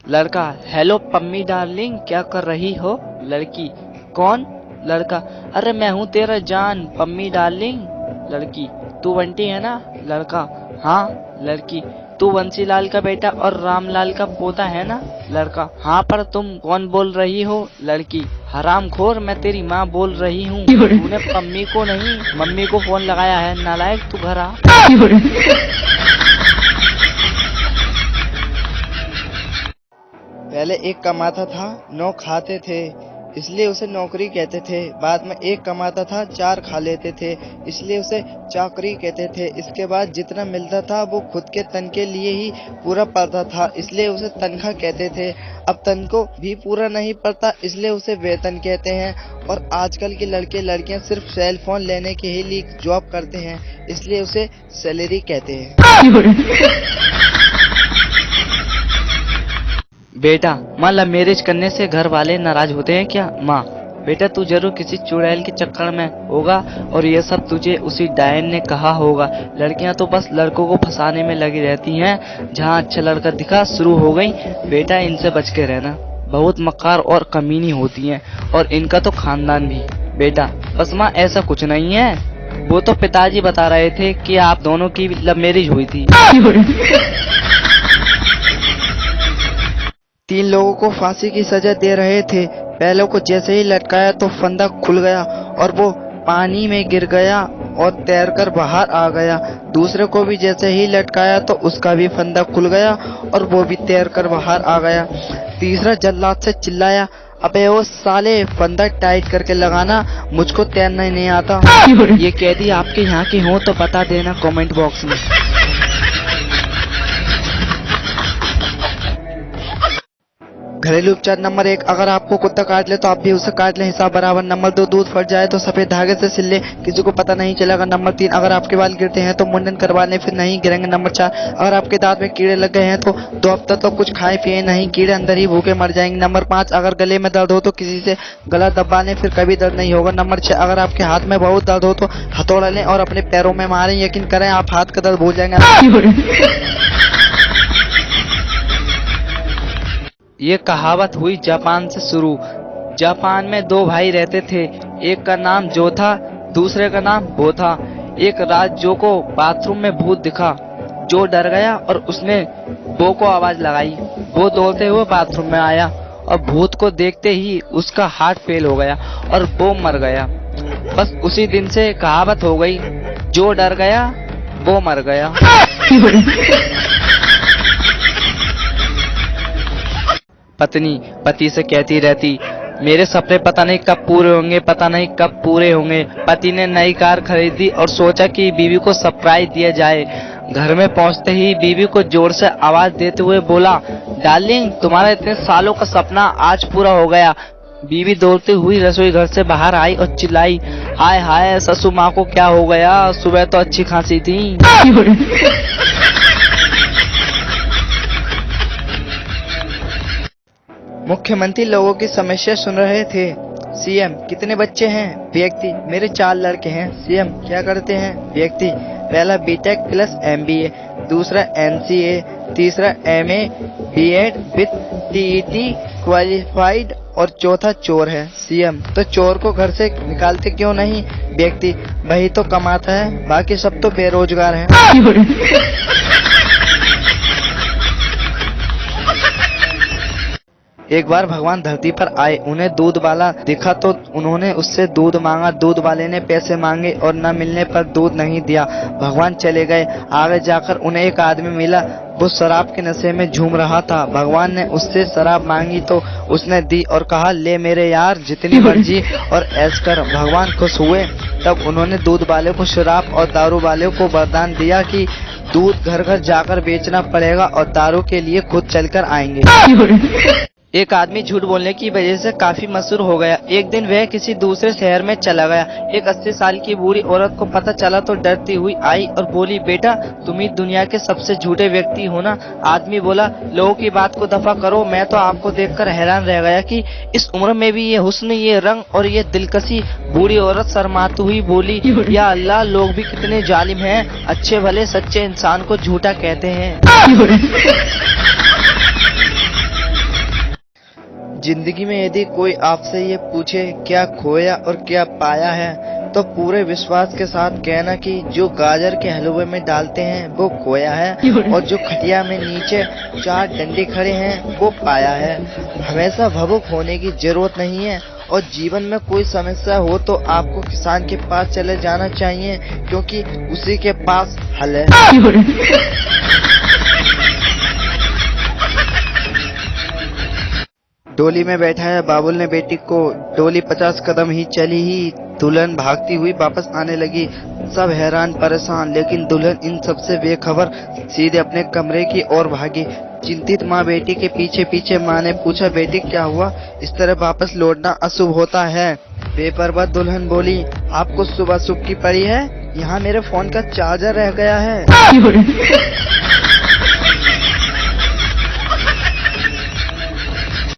लड़का, hello Pammi darling, क्या कर रही हो? लड़की, कौन? लड़का, अरे मैं हूँ तेरा जान पम्मी डार्लिंग। लड़की, तू बंटी है ना? लड़का, हाँ। लड़की, तू बंसीलाल का बेटा और रामलाल का पोता है ना? लड़का, हाँ, पर तुम कौन बोल रही हो? लड़की, हरामखोर, मैं तेरी माँ बोल रही हूँ। तूने पम्मी को नहीं मम्मी को फोन लगाया है, नालायक, तू घर आ। पहले एक कमाता था, 9 खाते थे, इसलिए उसे नौकरी कहते थे। बाद में एक कमाता था, 4 खा लेते थे, इसलिए उसे चाकरी कहते थे। इसके बाद जितना मिलता था वो खुद के तन के लिए ही पूरा पड़ता था, इसलिए उसे तनख्वाह कहते थे। अब तन को भी पूरा नहीं पड़ता, इसलिए उसे वेतन कहते हैं। और आजकल के लड़के लड़कियां सिर्फ सेल फोन लेने के ही लिए जॉब करते हैं, इसलिए उसे सैलरी कहते हैं। बेटा, माँ, लव मैरिज करने से घर वाले नाराज होते हैं क्या? माँ, बेटा तू जरूर किसी चुड़ैल के चक्कर में होगा और ये सब तुझे उसी डायन ने कहा होगा। लड़कियां तो बस लड़कों को फंसाने में लगी रहती हैं, जहाँ अच्छा लड़का दिखा शुरू हो गई। बेटा, इनसे बच के रहना, बहुत मक्कार और कमीनी होती हैं, और इनका तो खानदान भी। बेटा, बस माँ, ऐसा कुछ नहीं है, वो तो पिताजी बता रहे थे कि आप दोनों की लव मैरिज हुई थी। 3 लोगों को फांसी की सजा दे रहे थे। पहले को जैसे ही लटकाया तो फंदा खुल गया और वो पानी में गिर गया और तैरकर बाहर आ गया। दूसरे को भी जैसे ही लटकाया तो उसका भी फंदा खुल गया और वो भी तैरकर बाहर आ गया। तीसरा जल्लाद से चिल्लाया, अबे ओ साले, फंदा टाइट करके लगाना, मुझको तैरना नहीं आता। ये कैदी आपके यहाँ के हो तो बता देना कमेंट बॉक्स में। घरेलू उपचार नंबर 1, अगर आपको कुत्ता काट ले तो आप भी उसे काट ले, हिसाब बराबर। नंबर 2, दूध फट जाए तो सफेद धागे से सिल ले, किसी को पता नहीं चलेगा। नंबर 3, अगर आपके बाल गिरते हैं तो मुंडन करवा ले, फिर नहीं गिरेंगे। नंबर 4, अगर आपके दांत में कीड़े लग गए हैं तो 2 हफ्ता तो कुछ खाए पिए नहीं, कीड़े अंदर ही भूखे मर जाएंगे। नंबर 5, अगर गले में दर्द हो तो किसी से गला दबा लें, फिर कभी दर्द नहीं होगा। नंबर 6, अगर आपके हाथ में बहुत दर्द हो तो हथौड़ा लें और अपने पैरों में मारें, यकीन करें आप हाथ का दर्द भूल जाएंगे। ये कहावत हुई जापान से शुरू। जापान में 2 भाई रहते थे, एक का नाम जो था, दूसरे का नाम बो था। एक रात जो को बाथरूम में भूत दिखा। जो डर गया और उसने बो को आवाज लगाई। वो दौड़ते हुए बाथरूम में आया और भूत को देखते ही उसका हार्ट फेल हो गया और वो मर गया। बस उसी दिन से कहावत हो गई, जो डर गया वो मर गया। पत्नी पति से कहती रहती, मेरे सपने पता नहीं कब पूरे होंगे, पता नहीं कब पूरे होंगे। पति ने नई कार खरीदी और सोचा कि बीवी को सरप्राइज दिया जाए। घर में पहुंचते ही बीवी को जोर से आवाज देते हुए बोला, डार्लिंग, तुम्हारा इतने सालों का सपना आज पूरा हो गया। बीवी दौड़ती हुई रसोई घर से बाहर आई और चिल्लाई, हाय हाय, ससुर माँ को क्या हो गया? सुबह तो अच्छी खांसी थी। मुख्यमंत्री लोगों की समस्या सुन रहे थे। सीएम, कितने बच्चे हैं? व्यक्ति, मेरे 4 लड़के हैं। सीएम, क्या करते हैं? व्यक्ति, पहला बीटेक प्लस एमबीए, दूसरा एमसीए, तीसरा MA B Ed with TET qualified और चौथा चोर है। सीएम, तो चोर को घर से निकालते क्यों नहीं? व्यक्ति, वही तो कमाता है, बाकी सब तो बेरोजगार हैं। एक बार भगवान धरती पर आए, उन्हें दूध वाला दिखा तो उन्होंने उससे दूध मांगा। दूध वाले ने पैसे मांगे और न मिलने पर दूध नहीं दिया। भगवान चले गए। आगे जाकर उन्हें एक आदमी मिला, वो शराब के नशे में झूम रहा था। भगवान ने उससे शराब मांगी तो उसने दी और कहा, ले मेरे यार, जितनी मर्जी और ऐश कर। भगवान खुश हुए। तब उन्होंने दूध वाले को शराब और दारू वाले को वरदान दिया कि दूध घर घर जाकर बेचना पड़ेगा और दारू के लिए खुद चलकर आएंगे। एक आदमी झूठ बोलने की वजह से काफी मशहूर हो गया। एक दिन वह किसी दूसरे शहर में चला गया। एक 80 साल की बूढ़ी औरत को पता चला तो डरती हुई आई और बोली, बेटा, तुम ही दुनिया के सबसे झूठे व्यक्ति हो ना? आदमी बोला, लोगों की बात को दफा करो, मैं तो आपको देखकर हैरान रह गया कि इस उम्र में भी ये हुस्न, ये रंग और ये दिलकशी। बूढ़ी औरत शर्माती हुई बोली, या अल्लाह, लोग भी कितने जालिम हैं, अच्छे भले सच्चे इंसान को झूठा कहते हैं। जिंदगी में यदि कोई आपसे ये पूछे क्या खोया और क्या पाया है, तो पूरे विश्वास के साथ कहना कि जो गाजर के हलवे में डालते हैं वो खोया है, और जो खटिया में नीचे 4 डंडे खड़े हैं वो पाया है। हमेशा भावुक होने की जरूरत नहीं है, और जीवन में कोई समस्या हो तो आपको किसान के पास चले जाना चाहिए, क्योंकि उसी के पास हल है। डोली में बैठा है बाबुल ने बेटी को, डोली 50 कदम ही चली ही दुल्हन भागती हुई वापस आने लगी। सब हैरान परेशान, लेकिन दुल्हन इन सबसे बेखबर सीधे अपने कमरे की ओर भागी। चिंतित माँ बेटी के पीछे पीछे। माँ ने पूछा, बेटी क्या हुआ? इस तरह वापस लौटना अशुभ होता है। बेपरवाह दुल्हन बोली, आपको सुबह शुभ की पड़ी है, यहाँ मेरे फोन का चार्जर रह गया है।